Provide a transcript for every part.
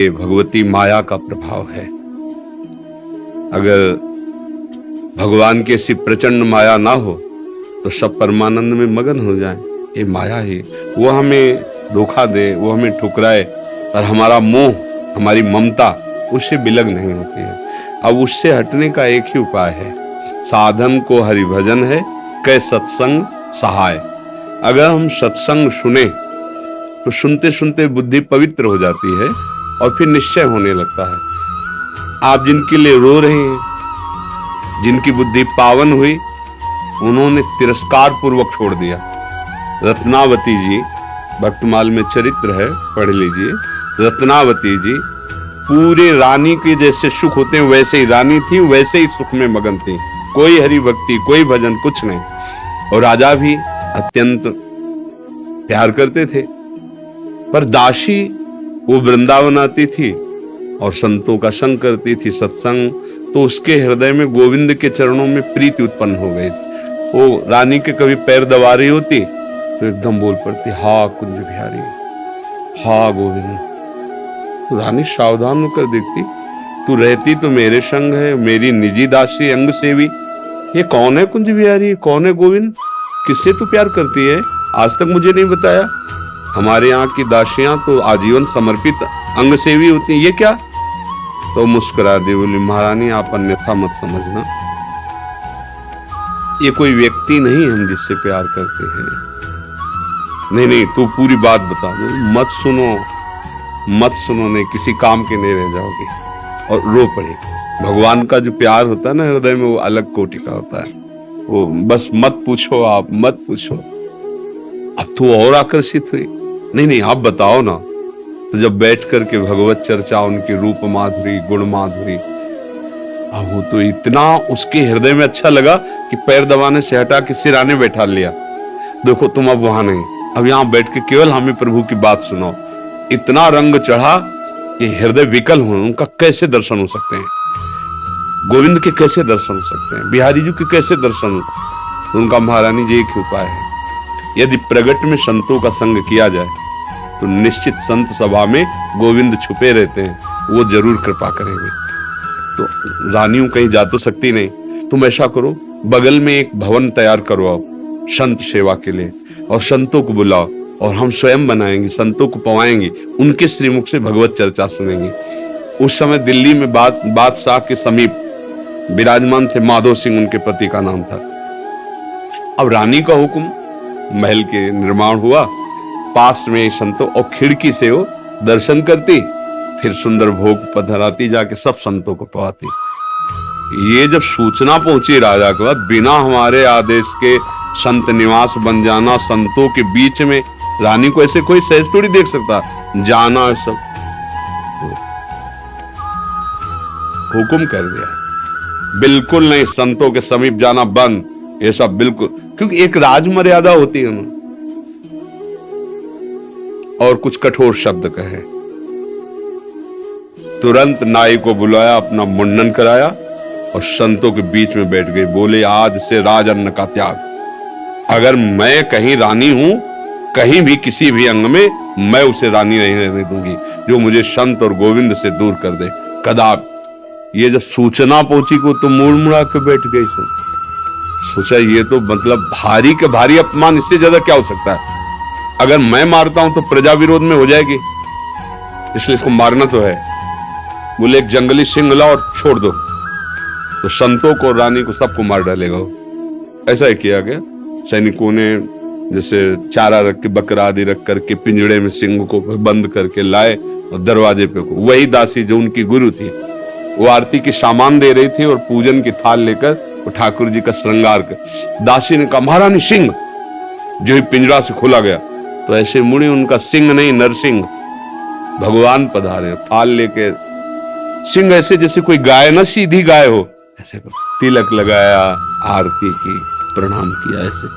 ये भगवती माया का प्रभाव है। अगर भगवान की ऐसी प्रचंड माया ना हो तो सब परमानंद में मगन हो जाएं। ये माया ही वो हमें धोखा दे, वो हमें ठुकराए, और हमारा मोह, हमारी ममता उससे बिलग नहीं होती है। अब उससे हटने का एक ही उपाय है, साधन को हरिभजन है, कै सत्संग सहाय। अगर हम सत्संग सुने तो सुनते सुनते बुद्धि पवित्र हो जाती है और फिर निश्चय होने लगता है। आप जिनके लिए रो रहे हैं, जिनकी बुद्धि पावन हुई, उन्होंने तिरस्कार पूर्वक छोड़ दिया। रत्नावती जी, भक्तमाल में चरित्र है, पढ़ लीजिए। रत्नावती जी पूरे रानी के जैसे सुख होते हैं वैसे ही रानी थी, वैसे ही सुख में मगन थी। कोई हरि भक्ति, कोई भजन, कुछ नहीं। और राजा भी अत्यंत प्यार करते थे। पर दासी वो वृंदावन आती थी और संतों का संग करती थी, सत्संग, तो उसके हृदय में गोविंद के चरणों में प्रीति उत्पन्न हो गई। वो रानी के कभी पैर दबा रही होती तो एकदम बोल पड़ती, हा कुंज बिहारी, हा गोविंद। तो रानी सावधान होकर देखती, तू रहती तो मेरे संग है, मेरी निजी दासी, अंग सेवी, ये कौन है कुंज बिहारी, कौन है गोविंद, किससे तू प्यार करती है, आज तक मुझे नहीं बताया। हमारे यहाँ की दासियां तो आजीवन समर्पित अंग सेवी होती हैं, ये क्या? तो मुस्कुरा दे, बोली महारानी आप अन्यथा मत समझना, ये कोई व्यक्ति नहीं हम जिससे प्यार करते हैं। नहीं नहीं, तू पूरी बात बता दो, मत सुनो, मत सुनो, नहीं किसी काम के नहीं रह जाओगे। और रो पड़े। भगवान का जो प्यार होता है ना हृदय में, वो अलग कोटि का होता है। वो बस मत पूछो, आप मत पूछो। अब तो और आकर्षित हुई, नहीं नहीं आप बताओ ना। तो जब बैठ करके भगवत चर्चा, उनकी रूप माधुरी, गुण माधुरी, अब वो तो इतना उसके हृदय में अच्छा लगा कि पैर दबाने से हटा के सिराने बैठा लिया। देखो तुम अब वहां नहीं, अब यहाँ बैठ के केवल हमें प्रभु की बात सुनो। इतना रंग चढ़ा कि हृदय विकल हो, उनका कैसे दर्शन हो सकते हैं, गोविंद के कैसे दर्शन हो सकते हैं, बिहारी जी के कैसे दर्शन हो। उनका महारानी जी एक उपाय है, यदि प्रगट में संतों का संग किया जाए तो निश्चित संत सभा में गोविंद छुपे रहते हैं, वो जरूर कृपा करेंगे। तो रानियों कहीं जा तो सकती नहीं, तुम ऐसा करो, बगल में एक भवन तैयार करो आप संत सेवा के लिए, और संतों को बुलाओ, और हम स्वयं बनाएंगे, संतों को पवाएंगे, उनके श्रीमुख से भगवत चर्चा सुनेंगे। उस समय दिल्ली में बादशाह के समीप विराजमान थे माधो सिंह, उनके पति का नाम था। अब रानी का हुक्म, महल के निर्माण हुआ, पास में संतों, और खिड़की से वो दर्शन करती, फिर सुंदर भोग पधराती, जाके सब संतों को पवाती। ये जब सूचना पहुंची राजा के बाद, बिना हमारे आदेश के संत निवास बन जाना, संतों के बीच में, रानी को ऐसे कोई सहज थोड़ी देख सकता, जाना सब हुक्म कर दिया, बिल्कुल नहीं, संतों के समीप जाना बंद, ये सब बिल्कुल, क्योंकि एक राज मर्यादा होती है ना। और कुछ कठोर शब्द कहे, तुरंत नाई को बुलाया, अपना मुंडन कराया और संतों के बीच में बैठ गई। बोले आज से राज अन्न का त्याग, अगर मैं कहीं रानी हूं, कहीं भी किसी भी अंग में, मैं उसे रानी नहीं रहने दूंगी जो मुझे संत और गोविंद से दूर कर दे, कदाप। ये जब सूचना पहुंची को तो मुड़ मुड़ा के बैठ गई सब। सोचा ये तो मतलब भारी के भारी अपमान, इससे ज्यादा क्या हो सकता है। अगर मैं मारता हूं तो प्रजा विरोध में हो जाएगी, इसलिए इसको मारना तो है। बोले एक जंगली सिंह लाओ और छोड़ दो, तो संतों को, रानी को, सबको मार डालेगा। ऐसा ही किया गया। सैनिकों ने जैसे चारा रख के, बकरा आदि रख करके पिंजड़े में सिंह को बंद करके लाए और दरवाजे पे को, वही दासी जो उनकी गुरु थी, वो आरती की सामान दे रही थी और पूजन की थाल लेकर वो ठाकुर जी का श्रृंगार कर, दासी ने कहा महारानी सिंह, जो ही पिंजरा से खोला गया तो ऐसे मुड़ी, उनका सिंह नहीं नरसिंह, भगवान पधारे, थाल लेके, सिंह ऐसे जैसे कोई गाय ना, सीधी गाय हो, ऐसे तिलक लगाया, आरती की, प्रणाम किया, ऐसे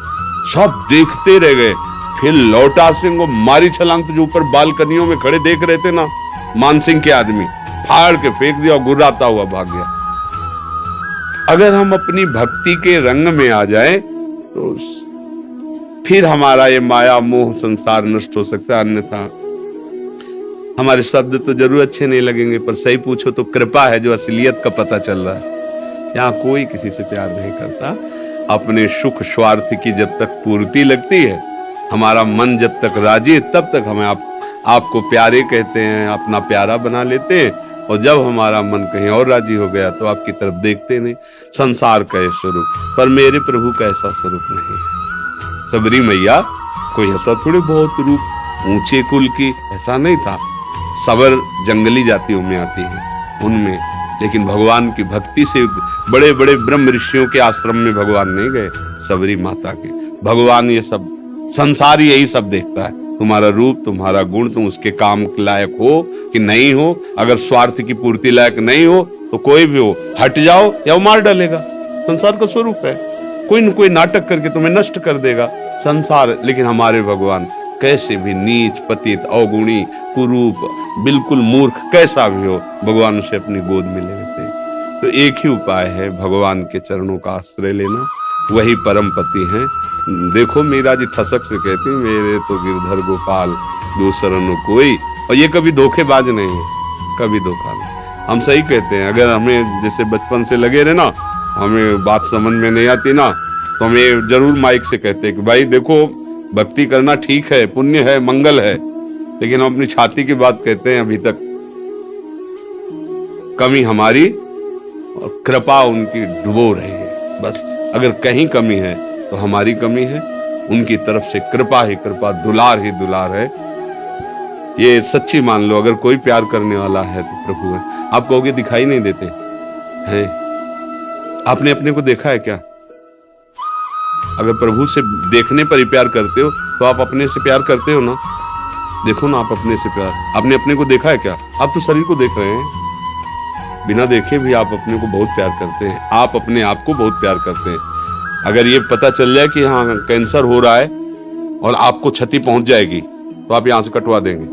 सब देखते रह गए। फिर लौटा सिंह को मारी छलांग, तो जो ऊपर बालकनियों में खड़े देख रहे थे ना मानसिंह के आदमी, फाड़ के फेंक दिया और गुर्राता हुआ भाग गया। अगर हम अपनी भक्ति के रंग में आ जाए तो फिर हमारा ये माया मोह संसार नष्ट हो सकता है, अन्यथा हमारे शब्द तो जरूर अच्छे नहीं लगेंगे, पर सही पूछो तो कृपा है जो असलियत का पता चल रहा है। यहाँ कोई किसी से प्यार नहीं करता। अपने सुख स्वार्थ की जब तक पूर्ति लगती है, हमारा मन जब तक राजी है, तब तक हमें आपको प्यारे कहते हैं, अपना प्यारा बना लेते हैं। और जब हमारा मन कहीं और राजी हो गया तो आपकी तरफ देखते नहीं। संसार का स्वरूप, पर मेरे प्रभु का ऐसा स्वरूप नहीं है। सबरी मैया कोई ऐसा थोड़े बहुत रूप ऊंचे कुल की, ऐसा नहीं था। सबर जंगली जातियों में आती है उनमें, लेकिन भगवान की भक्ति से बड़े बड़े ब्रह्म ऋषियों के आश्रम में भगवान नहीं गए, सबरी माता के। भगवान ये सब संसार यही सब देखता है, तुम्हारा रूप, तुम्हारा गुण, तुम उसके काम लायक हो कि नहीं हो। अगर स्वार्थ की पूर्ति लायक नहीं हो तो कोई भी हो, हट जाओ या वो मार डालेगा। संसार का स्वरूप है, कोई न कोई नाटक करके तुम्हें नष्ट कर देगा संसार। लेकिन हमारे भगवान कैसे भी नीच, पतित, अवगुणी, कुरूप, बिल्कुल मूर्ख कैसा भी हो, भगवान उसे अपनी गोद में ले लेते हैं। तो एक ही उपाय है, भगवान के चरणों का आश्रय लेना, वही परम पति हैं। देखो मीरा जी ठसक से कहती, मेरे तो गिरधर गोपाल दूसरा न कोई। और ये कभी धोखेबाज नहीं है, कभी धोखा नहीं। हम सही कहते हैं। अगर हमें जैसे बचपन से लगे रहे ना, हमें बात समझ में नहीं आती ना, तो हमें जरूर माइक से कहते हैं कि भाई देखो, भक्ति करना ठीक है, पुण्य है, मंगल है, लेकिन हम अपनी छाती की बात कहते हैं। अभी तक कमी हमारी और कृपा उनकी डुबो रही है। बस अगर कहीं कमी है तो हमारी कमी है, उनकी तरफ से कृपा ही कृपा, दुलार ही दुलार है। ये सच्ची मान लो। अगर कोई प्यार करने वाला है तो प्रभु है। आप कहोगे दिखाई नहीं देते हैं, आपने अपने को देखा है क्या? अगर प्रभु से देखने पर ही प्यार करते हो तो आप अपने से प्यार करते हो ना। देखो ना, आप अपने से प्यार, आपने अपने को देखा है क्या? आप तो शरीर को देख रहे हैं, बिना देखे भी आप अपने को बहुत प्यार करते हैं। आप अपने आप को बहुत प्यार करते हैं। अगर ये पता चल जाए कि हाँ कैंसर हो रहा है और आपको क्षति पहुंच जाएगी तो आप यहां से कटवा देंगे।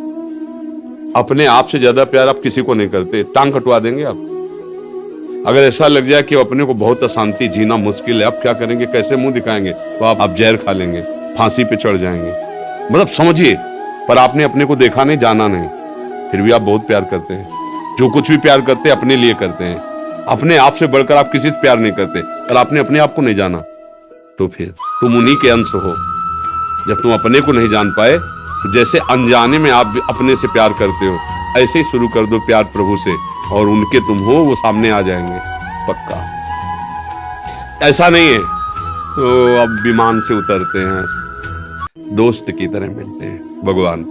अपने आप से ज्यादा प्यार आप किसी को नहीं करते, टांग कटवा देंगे आप। अगर ऐसा लग जाए कि अपने को बहुत अशांति, जीना मुश्किल है, आप क्या करेंगे, कैसे मुंह दिखाएंगे, तो आप जहर खा लेंगे, फांसी पे चढ़ जाएंगे। मतलब समझिए, पर आपने अपने को देखा नहीं, जाना नहीं, फिर भी आप बहुत प्यार करते हैं। जो कुछ भी प्यार करते हैं अपने लिए करते हैं। अपने आप से बढ़कर आप किसी से प्यार नहीं करते। पर आपने अपने आप को नहीं जाना तो फिर तुम उन्हीं के अंश हो। जब तुम अपने को नहीं जान पाए तो जैसे अनजाने में आप अपने से प्यार करते हो, ऐसे ही शुरू कर दो प्यार प्रभु से, और उनके तुम हो, वो सामने आ जाएंगे पक्का। ऐसा नहीं है तो अब विमान से उतरते हैं, दोस्त की तरह मिलते हैं भगवान।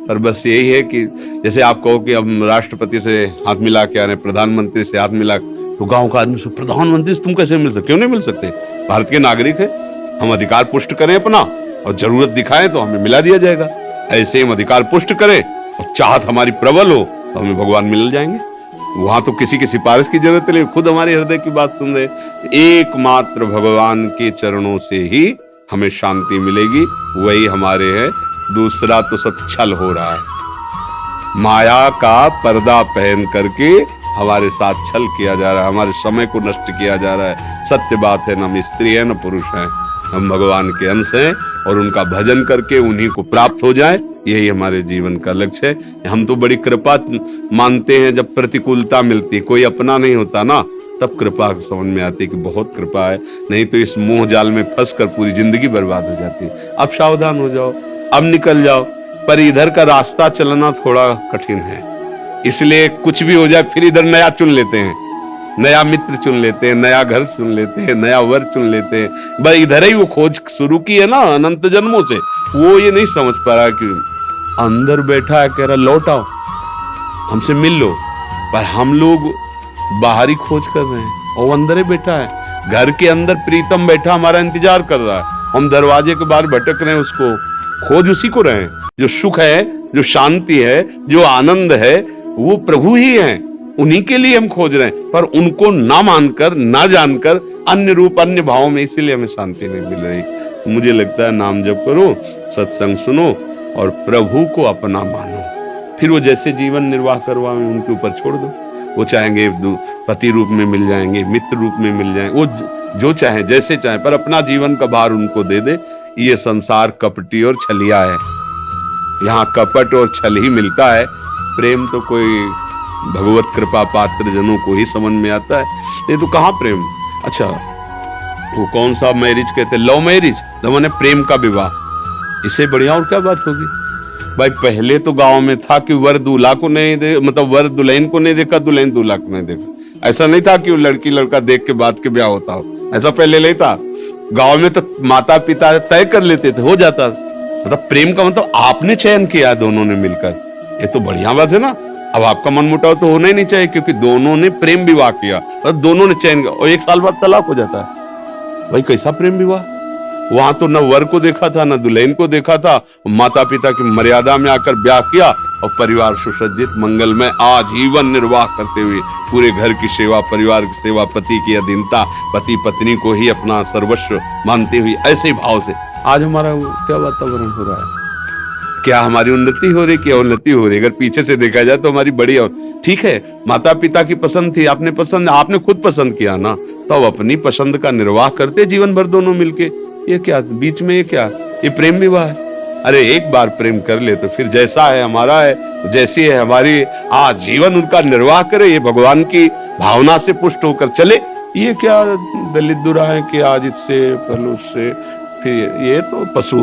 पर बस यही है कि जैसे आप कहो कि अब राष्ट्रपति से हाथ मिला के आ रहे, प्रधानमंत्री से हाथ मिला, तो गांव का आदमी से प्रधानमंत्री से तुम कैसे मिल सकते? क्यों नहीं मिल सकते? भारत के नागरिक है, हम अधिकार पुष्ट करें अपना, और जरूरत दिखाएं तो हमें मिला दिया जाएगा। ऐसे हम अधिकार पुष्ट करें और चाहत हमारी प्रबल हो तो हमें भगवान मिल जाएंगे। वहां तो किसी की सिफारिश की जरूरत नहीं, खुद हमारे हृदय की बात सुन रहे। एकमात्र भगवान के चरणों से ही हमें शांति मिलेगी, वही हमारे हैं। दूसरा तो सब छल हो रहा है, माया का पर्दा पहन करके हमारे साथ छल किया जा रहा है, हमारे समय को नष्ट किया जा रहा है। सत्य बात है, न हम स्त्री है न पुरुष है, हम भगवान के अंश हैं, और उनका भजन करके उन्हीं को प्राप्त हो जाए, यही हमारे जीवन का लक्ष्य है। हम तो बड़ी कृपा मानते हैं जब प्रतिकूलता मिलती, कोई अपना नहीं होता ना, तब कृपा समझ में आती कि बहुत कृपा है। नहीं तो इस मोह जाल में फंसकर पूरी जिंदगी बर्बाद हो जाती है। अब सावधान हो जाओ, अब निकल जाओ। पर इधर का रास्ता चलना थोड़ा कठिन है, इसलिए कुछ भी हो जाए फिर इधर नया चुन लेते हैं, नया मित्र चुन लेते हैं, नया घर चुन लेते हैं, नया वर चुन लेते हैं। बस इधर ही वो खोज शुरू की है ना अनंत जन्मों से। वो ये नहीं समझ पा रहा कि अंदर बैठा है, कह रहा लौट आओ, हमसे मिल लो। पर हम लोग बाहरी खोज कर रहे हैं और अंदर ही बैठा है। घर के अंदर प्रीतम बैठा हमारा इंतजार कर रहा है, हम दरवाजे के बाहर भटक रहे हैं, उसको खोज उसी को रहे हैं। जो सुख है, जो शांति है, जो आनंद है, वो प्रभु ही है, उन्हीं के लिए हम खोज रहे हैं। पर उनको ना मानकर, ना जानकर, अन्य रूप अन्य भावों में, इसीलिए हमें शांति नहीं मिल रही। मुझे लगता है नाम जप करो, सत्संग सुनो और प्रभु को अपना मानो, फिर वो जैसे जीवन निर्वाह करवाएं उनके ऊपर छोड़ दो। वो चाहेंगे पति रूप में मिल जाएंगे, मित्र रूप में मिल जाएंगे, वो जो चाहे जैसे चाहे, पर अपना जीवन का भार उनको दे दे। ये संसार कपटी और छलिया है, यहाँ कपट और छल ही मिलता है। प्रेम तो कोई भगवत कृपा पात्र जनों को ही समझ में आता है, ये तो कहाँ प्रेम। अच्छा वो कौन सा मैरिज कहते, लव मैरिज, मैंने प्रेम का विवाह, इससे बढ़िया और क्या बात होगी भाई। पहले तो गांव में था कि वर दूल्हा को नहीं दे, मतलब वर दुल्हन को नहीं देखा, दुल्हन दूल्हा को नहीं देखा। ऐसा नहीं था कि वो लड़की लड़का देख के बाद के ब्याह होता हो, ऐसा पहले नहीं था। गांव में तो माता पिता तय कर लेते थे, हो जाता। मतलब प्रेम का मतलब आपने चयन किया दोनों ने मिलकर, ये तो बढ़िया बात है ना। अब आपका मन मुटाव तो होना ही नहीं चाहिए, क्योंकि दोनों ने प्रेम विवाह किया और दोनों ने चयन किया, और 1 साल बाद तलाक हो जाता है। भाई कैसा प्रेम विवाह, वहां तो न वर को देखा था न दुल्हन को देखा था, माता पिता की मर्यादा में आकर ब्याह किया और परिवार सुसज्जित मंगलमय आजीवन निर्वाह करते हुए पूरे घर की सेवा, परिवार की सेवा, पति की अधीनता, पति पत्नी को ही अपना सर्वस्व मानते हुए ऐसे ही भाव से आज हमारा क्या वातावरण हो रहा है। क्या हमारी उन्नति हो रही, क्या उन्नति हो रही। अगर पीछे से देखा जाए तो हमारी बड़ी, ठीक है माता पिता की पसंद थी, आपने खुद पसंद किया ना, तो अब अपनी पसंद का निर्वाह करते जीवन भर दोनों मिलके। ये क्या बीच में, ये क्या, ये प्रेम विवाह है। अरे एक बार प्रेम कर ले तो फिर जैसा है हमारा है, जैसी है हमारी, आजीवन उनका निर्वाह करे, ये भगवान की भावना से पुष्ट होकर चले। ये क्या दलित दुरा है कि आज इससे कल उससे, फिर ये तो पशु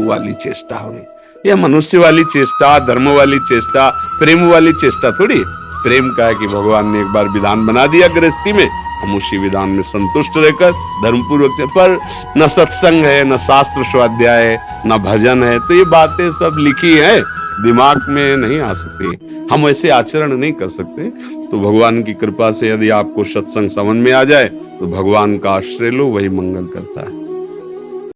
वाली चेष्टा हुई। यह मनुष्य वाली चेष्टा, धर्म वाली चेष्टा, प्रेम वाली चेष्टा थोड़ी। प्रेम का है कि भगवान ने एक बार विधान बना दिया गृहस्थी में, हम उसी विधान में संतुष्ट रहकर धर्मपूर्वक। पर न सत्संग है, न शास्त्र स्वाध्याय है, न भजन है, तो ये बातें सब लिखी है, दिमाग में नहीं आ सकती। हम ऐसे आचरण नहीं कर सकते। तो भगवान की कृपा से यदि आपको सत्संग समझ में आ जाए तो भगवान का आश्रय लो, वही मंगल करता है।